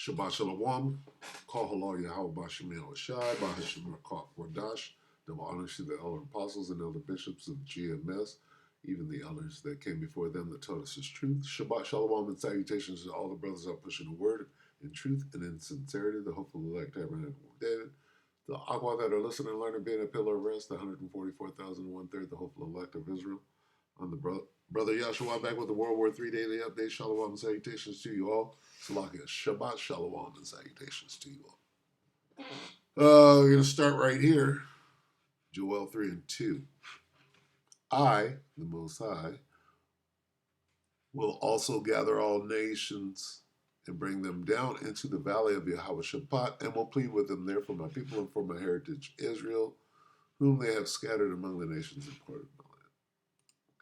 Shabbat Shalom. Call halal Yahweh Bashim El Shai, Bahashim Rakak Wadash. Double honors to the elder apostles and elder bishops of GMS, even the elders that came before them that taught us his truth. Shabbat Shalom and salutations to all the brothers out pushing the word in truth and in sincerity, the hopeful elect tabernacle of David. The Aqua that are listening and learning, being a pillar of rest, the 144,000, the hopeful elect of Israel. On the brother Yahshua back with the World War III Daily Update. Shalom and salutations to you all. Salakia, Shabbat Shalom and salutations to you all. We're going to start right here. Joel 3 and 2. I, the Most High, will also gather all nations and bring them down into the valley of Yahweh Shabbat, and will plead with them there for my people and for my heritage Israel, whom they have scattered among the nations and parted my land.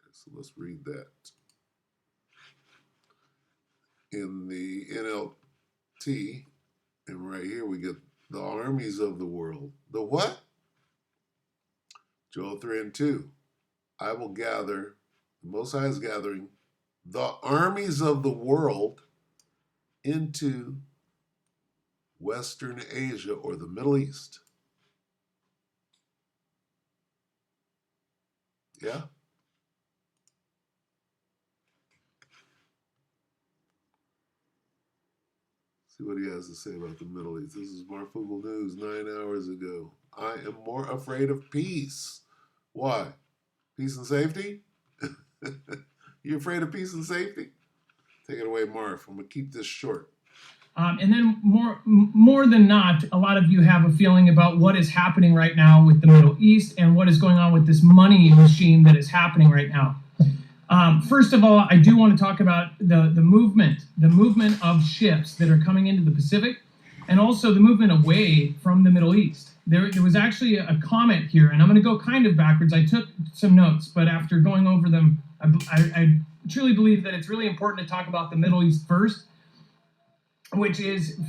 Okay, so let's read that. In the NLT, and right here we get the armies of the world. The what? Joel 3 and 2. I will gather, the Most High is gathering, the armies of the world into Western Asia or the Middle East. Yeah? See what he has to say about the Middle East. This is Marfugal News 9 hours ago. I am more afraid of peace. Why? Peace and safety? You afraid of peace and safety? Take it away, Marv. I'm going to keep this short. And then more than not, a lot of you have a feeling about what is happening right now with the Middle East and what is going on with this money machine that is happening right now. First of all, I do want to talk about the movement of ships that are coming into the Pacific, and also the movement away from the Middle East. There was actually a comment here, and I'm going to go kind of backwards. I took some notes, but after going over them, I truly believe that it's really important to talk about the Middle East first, which is,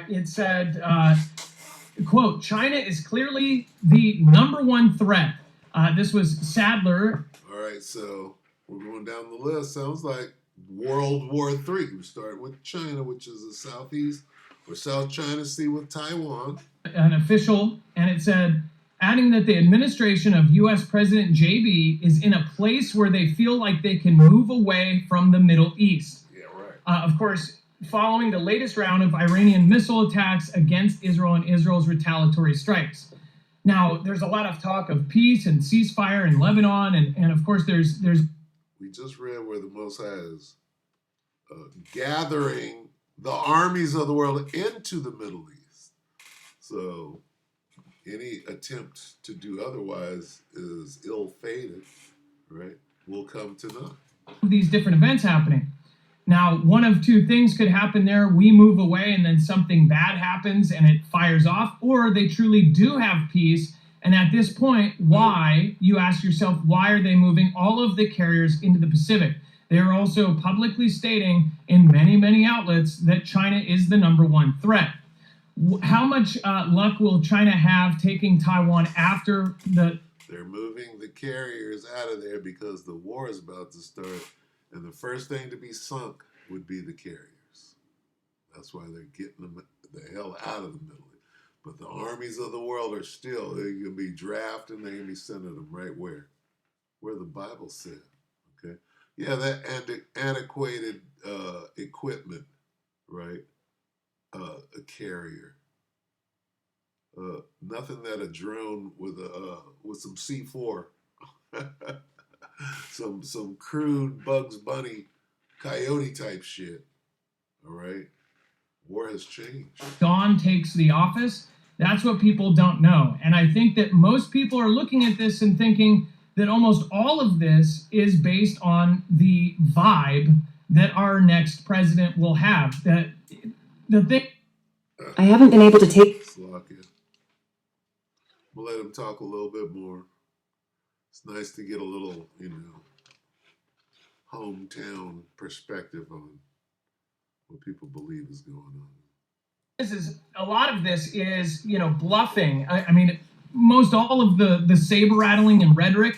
it said, quote, China is clearly the #1 threat. This was Sadler. All right, so we're going down the list. Sounds like World War III. We start with China, which is the Southeast or South China Sea with Taiwan. An official, and it said, adding that the administration of U.S. President JB is in a place where they feel like they can move away from the Middle East. Yeah, right. Of course, following the latest round of Iranian missile attacks against Israel and Israel's retaliatory strikes. Now, there's a lot of talk of peace and ceasefire in Lebanon, and of course, there's. We just read where the Most High is gathering the armies of the world into the Middle East. So any attempt to do otherwise is ill-fated, right? Will come to naught. These different events happening. Now, one of two things could happen there. We move away and then something bad happens and it fires off, or they truly do have peace. And at this point, why, you ask yourself, why are they moving all of the carriers into the Pacific? They're also publicly stating in many, many outlets that China is the #1 threat. How much luck will China have taking Taiwan after the... They're moving the carriers out of there because the war is about to start. And the first thing to be sunk would be the carriers. That's why they're getting them the hell out of the Middle East. But the armies of the world are still, they're going to be drafting, they're going to be sending them right where? Where the Bible said, okay? Yeah, that antiquated equipment, right? A carrier. Nothing that a drone with some C4 some crude Bugs Bunny coyote type shit. All right, war has changed. Dawn takes the office. That's what people don't know, and I think that most people are looking at this and thinking that almost all of this is based on the vibe that our next president will have. That the thing. I haven't been able to take. Slovakia. We'll let him talk a little bit more. It's nice to get a little, hometown perspective on what people believe is going on. A lot of this is, bluffing. I mean, most all of the saber rattling and rhetoric,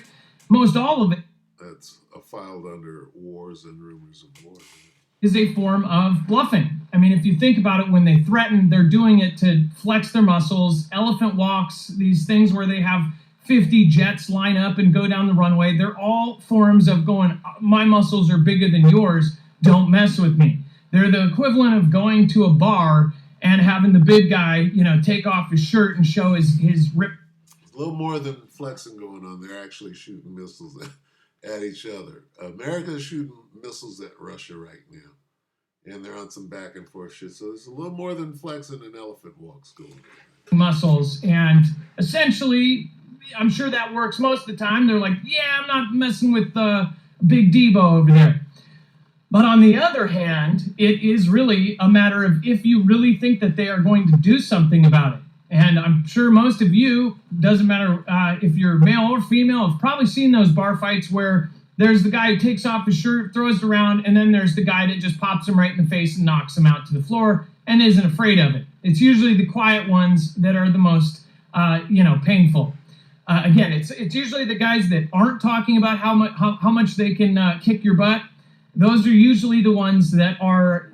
most all of it. That's filed under wars and rumors of war. is a form of bluffing. I mean, if you think about it, when they threaten, they're doing it to flex their muscles. Elephant walks, these things where they have 50 jets line up and go down the runway, they're all forms of going, my muscles are bigger than yours, don't mess with me. They're the equivalent of going to a bar and having the big guy, take off his shirt and show his rip. A little more than flexing going on. They're actually shooting missiles at each other. America's shooting missiles at Russia right now. And they're on some back and forth shit. So it's a little more than flexing and elephant walks going on. Muscles. And essentially, I'm sure that works most of the time. They're like, yeah, I'm not messing with Big Debo over there. But on the other hand, it is really a matter of if you really think that they are going to do something about it. And I'm sure most of you, doesn't matter if you're male or female, have probably seen those bar fights where there's the guy who takes off his shirt, throws it around, and then there's the guy that just pops him right in the face and knocks him out to the floor and isn't afraid of it. It's usually the quiet ones that are the most, painful. Again, it's usually the guys that aren't talking about how much they can kick your butt. Those are usually the ones that are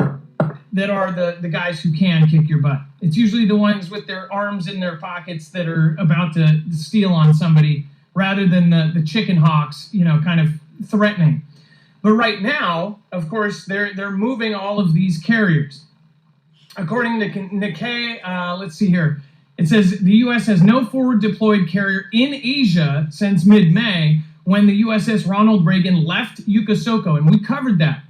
the guys who can kick your butt. It's usually the ones with their arms in their pockets that are about to steal on somebody, rather than the chicken hawks, kind of threatening. But right now, of course, they're moving all of these carriers. According to Nikkei, let's see here. It says the U.S. has no forward deployed carrier in Asia since mid-May, when the USS Ronald Reagan left Yokosuka, and we covered that.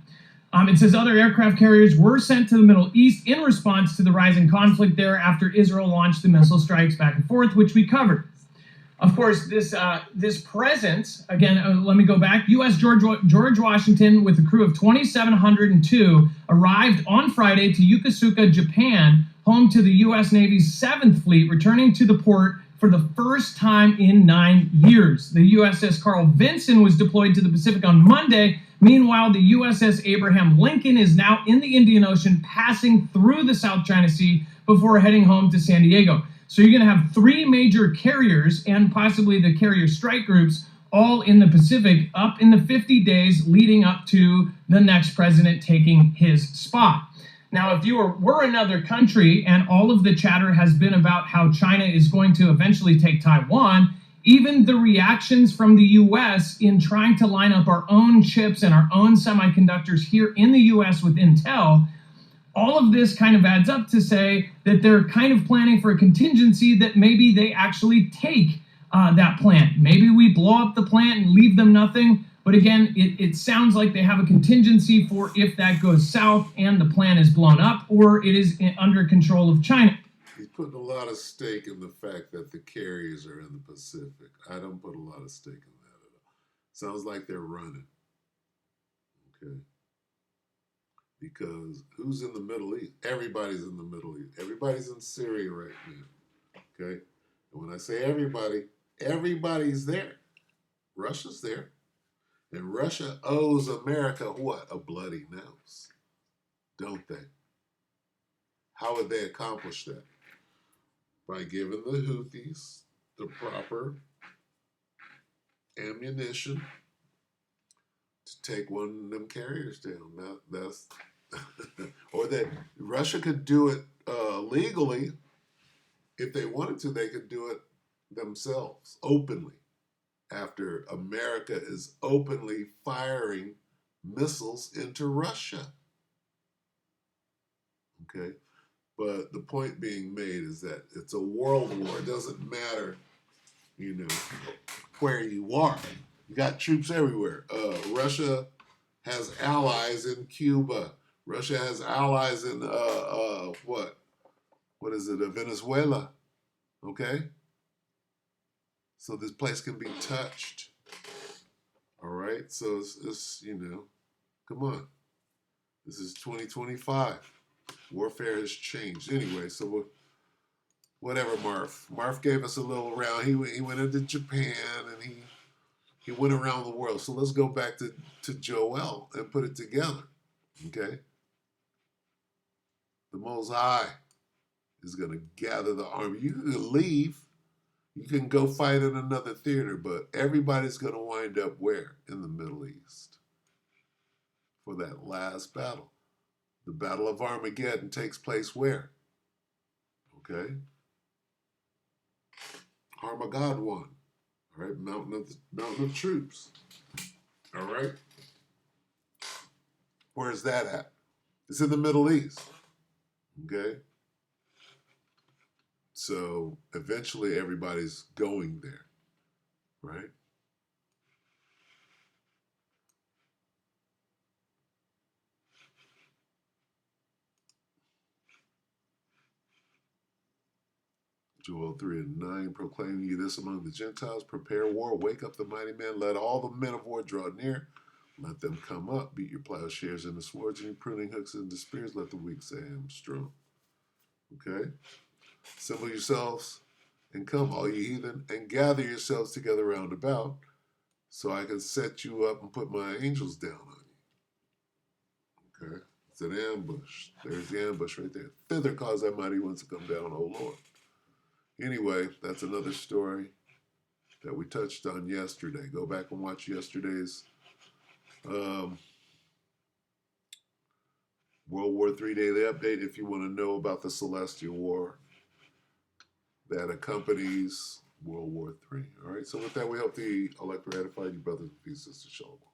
It says other aircraft carriers were sent to the Middle East in response to the rising conflict there after Israel launched the missile strikes back and forth, which we covered. Of course, this presence, again, let me go back. U.S. George Washington, with a crew of 2,702, arrived on Friday to Yokosuka, Japan, home to the U.S. Navy's 7th Fleet, returning to the port for the first time in 9 years. The USS Carl Vinson was deployed to the Pacific on Monday. Meanwhile, the USS Abraham Lincoln is now in the Indian Ocean, passing through the South China Sea before heading home to San Diego. So you're going to have 3 major carriers and possibly the carrier strike groups all in the Pacific up in the 50 days leading up to the next president taking his spot. Now, if you were another country and all of the chatter has been about how China is going to eventually take Taiwan, even the reactions from the U.S. in trying to line up our own chips and our own semiconductors here in the U.S. with Intel, all of this kind of adds up to say that they're kind of planning for a contingency that maybe they actually take that plant. Maybe we blow up the plant and leave them nothing. But again, it sounds like they have a contingency for if that goes south and the plant is blown up or it is under control of China. He's putting a lot of stake in the fact that the carriers are in the Pacific. I don't put a lot of stake in that at all. Sounds like they're running. Okay. Because who's in the Middle East? Everybody's in the Middle East. Everybody's in Syria right now. Okay? And when I say everybody, everybody's there. Russia's there. And Russia owes America what? A bloody nose. Don't they? How would they accomplish that? By giving the Houthis the proper ammunition to take one of them carriers down. That's or that Russia could do it legally. If they wanted to, they could do it themselves, openly, after America is openly firing missiles into Russia. Okay? But the point being made is that it's a world war. It doesn't matter, where you are. You got troops everywhere. Russia has allies in Cuba. Russia has allies in what? What is it? Venezuela. Okay? So this place can be touched. All right? So it's come on. This is 2025. Warfare has changed. Anyway, so whatever, Marv. Marv gave us a little round. He went into Japan and he went around the world. So let's go back to Joel and put it together. Okay? The Most High is going to gather the army. You can leave. You can go fight in another theater, but everybody's going to wind up where? In the Middle East for that last battle. The Battle of Armageddon takes place where? Okay. Armageddon won. All right, mountain of troops. All right. Where's that at? It's in the Middle East. Okay. So eventually everybody's going there, right? Joel 3 and 9, proclaiming ye this among the Gentiles, prepare war, wake up the mighty men, let all the men of war draw near, let them come up, beat your plowshares into swords and your pruning hooks into spears, let the weak say I am strong. Okay? Assemble yourselves and come, all ye heathen, and gather yourselves together round about, so I can set you up and put my angels down on you. Okay? It's an ambush. There's the ambush right there. Thither cause thy mighty ones to come down, O Lord. Anyway, that's another story that we touched on yesterday. Go back and watch yesterday's World War III Daily Update if you want to know about the Celestial War that accompanies World War III. All right, so with that, we hope the elect edified you, brothers and sisters. Shalom.